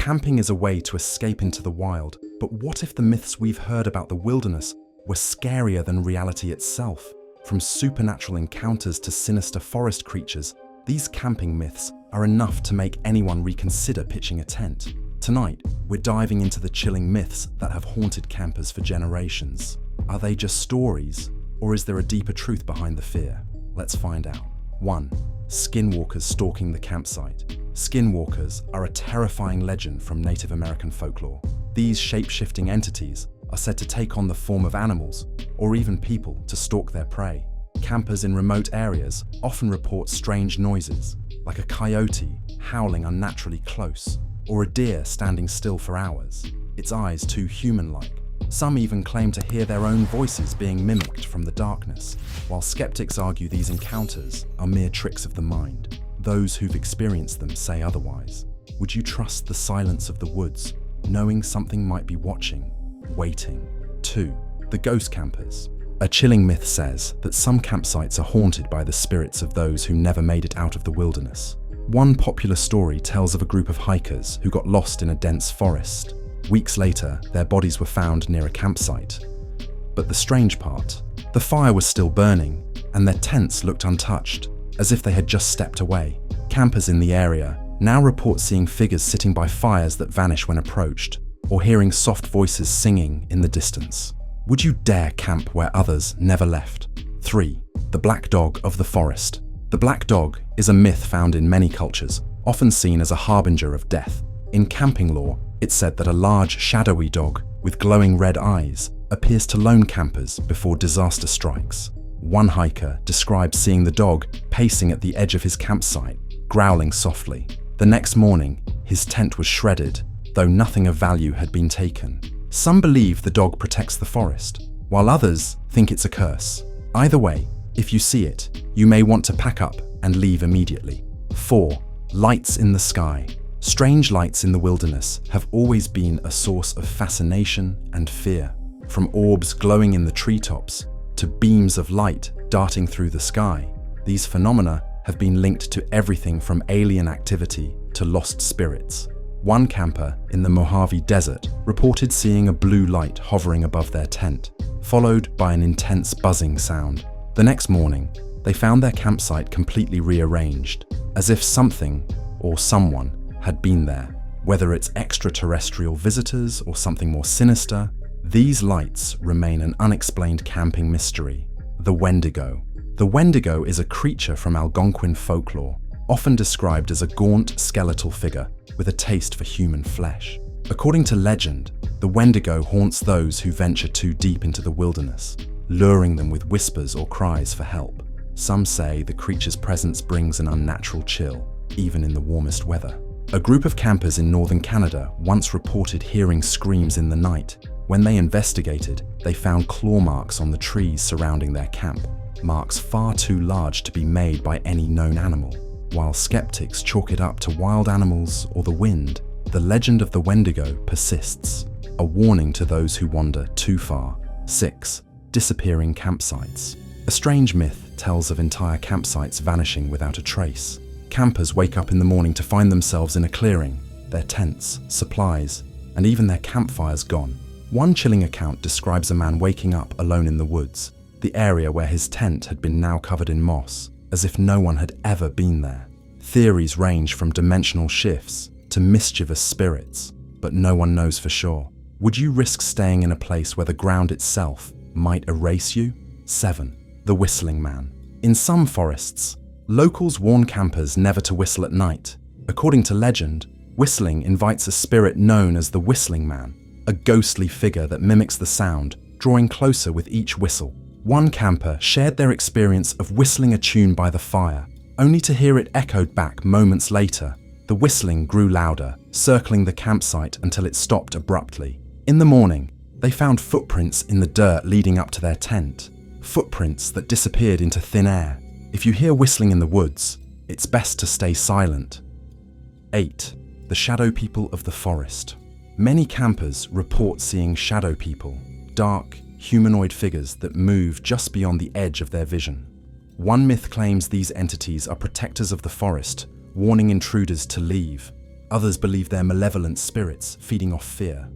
Camping is a way to escape into the wild, but what if the myths we've heard about the wilderness were scarier than reality itself? From supernatural encounters to sinister forest creatures, these camping myths are enough to make anyone reconsider pitching a tent. Tonight, we're diving into the chilling myths that have haunted campers for generations. Are they just stories, or is there a deeper truth behind the fear? Let's find out. 1. Skinwalkers stalking the campsite. Skinwalkers are a terrifying legend from Native American folklore. These shape-shifting entities are said to take on the form of animals, or even people, to stalk their prey. Campers in remote areas often report strange noises, like a coyote howling unnaturally close, or a deer standing still for hours, its eyes too human-like. Some even claim to hear their own voices being mimicked from the darkness. While skeptics argue these encounters are mere tricks of the mind, those who've experienced them say otherwise. Would you trust the silence of the woods, knowing something might be watching, waiting? 2. The ghost campers. A chilling myth says that some campsites are haunted by the spirits of those who never made it out of the wilderness. One popular story tells of a group of hikers who got lost in a dense forest. Weeks later, their bodies were found near a campsite. But the strange part, the fire was still burning, and their tents looked untouched, as if they had just stepped away. Campers in the area now report seeing figures sitting by fires that vanish when approached, or hearing soft voices singing in the distance. Would you dare camp where others never left? 3. The black dog of the forest. The black dog is a myth found in many cultures, often seen as a harbinger of death. In camping lore, it's said that a large, shadowy dog with glowing red eyes appears to lone campers before disaster strikes. One hiker described seeing the dog pacing at the edge of his campsite, growling softly. The next morning, his tent was shredded, though nothing of value had been taken. Some believe the dog protects the forest, while others think it's a curse. Either way, if you see it, you may want to pack up and leave immediately. 4. Lights in the sky. Strange lights in the wilderness have always been a source of fascination and fear. From orbs glowing in the treetops to beams of light darting through the sky, these phenomena have been linked to everything from alien activity to lost spirits. One camper in the Mojave Desert reported seeing a blue light hovering above their tent, followed by an intense buzzing sound. The next morning, they found their campsite completely rearranged, as if something or someone had been there. Whether it's extraterrestrial visitors or something more sinister, these lights remain an unexplained camping mystery. The Wendigo. The Wendigo is a creature from Algonquin folklore, often described as a gaunt, skeletal figure with a taste for human flesh. According to legend, the Wendigo haunts those who venture too deep into the wilderness, luring them with whispers or cries for help. Some say the creature's presence brings an unnatural chill, even in the warmest weather. A group of campers in northern Canada once reported hearing screams in the night. When they investigated, they found claw marks on the trees surrounding their camp, marks far too large to be made by any known animal. While skeptics chalk it up to wild animals or the wind, the legend of the Wendigo persists, a warning to those who wander too far. 6. Disappearing campsites. A strange myth tells of entire campsites vanishing without a trace. Campers wake up in the morning to find themselves in a clearing, their tents, supplies, and even their campfires gone. One chilling account describes a man waking up alone in the woods, the area where his tent had been now covered in moss, as if no one had ever been there. Theories range from dimensional shifts to mischievous spirits, but no one knows for sure. Would you risk staying in a place where the ground itself might erase you? 7. The Whistling Man. In some forests, locals warn campers never to whistle at night. According to legend, whistling invites a spirit known as the Whistling Man, a ghostly figure that mimics the sound, drawing closer with each whistle. One camper shared their experience of whistling a tune by the fire, only to hear it echoed back moments later. The whistling grew louder, circling the campsite until it stopped abruptly. In the morning, they found footprints in the dirt leading up to their tent, footprints that disappeared into thin air. If you hear whistling in the woods, it's best to stay silent. 8. The Shadow People of the Forest. Many campers report seeing shadow people, dark, humanoid figures that move just beyond the edge of their vision. One myth claims these entities are protectors of the forest, warning intruders to leave. Others believe they're malevolent spirits feeding off fear.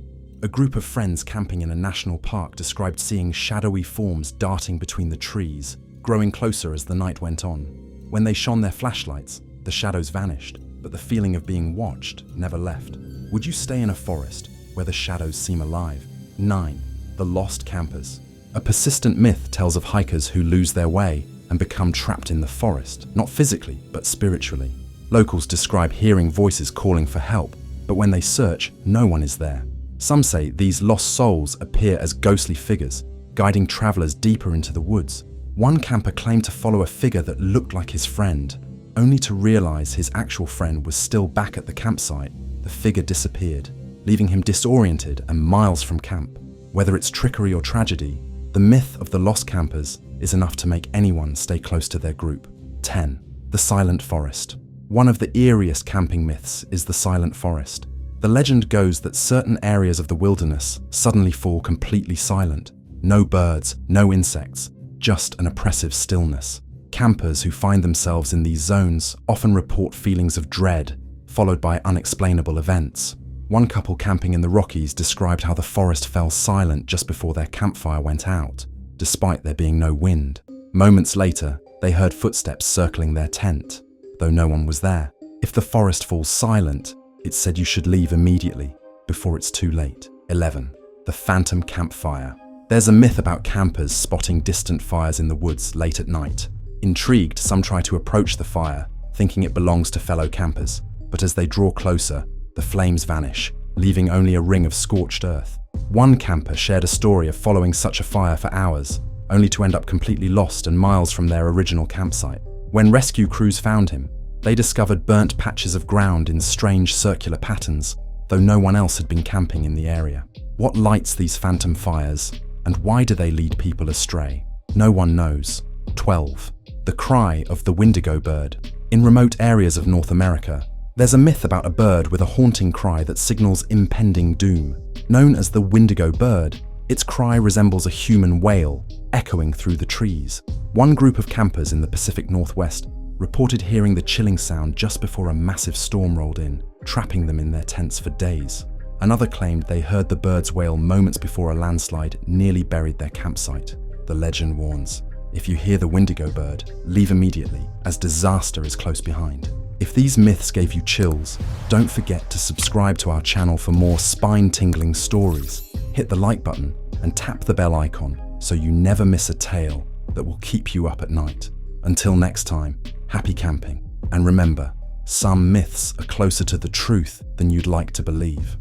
A group of friends camping in a national park described seeing shadowy forms darting between the trees, growing closer as the night went on. When they shone their flashlights, the shadows vanished, but the feeling of being watched never left. Would you stay in a forest where the shadows seem alive? 9. The lost campers. A persistent myth tells of hikers who lose their way and become trapped in the forest, not physically, but spiritually. Locals describe hearing voices calling for help, but when they search, no one is there. Some say these lost souls appear as ghostly figures, guiding travelers deeper into the woods. One camper claimed to follow a figure that looked like his friend, only to realize his actual friend was still back at the campsite. The figure disappeared, leaving him disoriented and miles from camp. Whether it's trickery or tragedy, the myth of the lost campers is enough to make anyone stay close to their group. 10. The silent forest. One of the eeriest camping myths is the silent forest. The legend goes that certain areas of the wilderness suddenly fall completely silent. No birds, no insects, just an oppressive stillness. Campers who find themselves in these zones often report feelings of dread, followed by unexplainable events. One couple camping in the Rockies described how the forest fell silent just before their campfire went out, despite there being no wind. Moments later, they heard footsteps circling their tent, though no one was there. If the forest falls silent, it said you should leave immediately, before it's too late. 11. The phantom campfire. There's a myth about campers spotting distant fires in the woods late at night. Intrigued, some try to approach the fire, thinking it belongs to fellow campers, but as they draw closer, the flames vanish, leaving only a ring of scorched earth. One camper shared a story of following such a fire for hours, only to end up completely lost and miles from their original campsite. When rescue crews found him, they discovered burnt patches of ground in strange circular patterns, though no one else had been camping in the area. What lights these phantom fires, and why do they lead people astray? No one knows. 12. The cry of the Wendigo bird. In remote areas of North America, there's a myth about a bird with a haunting cry that signals impending doom. Known as the Wendigo bird, its cry resembles a human wail, echoing through the trees. One group of campers in the Pacific Northwest reported hearing the chilling sound just before a massive storm rolled in, trapping them in their tents for days. Another claimed they heard the bird's wail moments before a landslide nearly buried their campsite. The legend warns, if you hear the Wendigo bird, leave immediately, as disaster is close behind. If these myths gave you chills, don't forget to subscribe to our channel for more spine-tingling stories. Hit the like button and tap the bell icon so you never miss a tale that will keep you up at night. Until next time, happy camping, and remember, some myths are closer to the truth than you'd like to believe.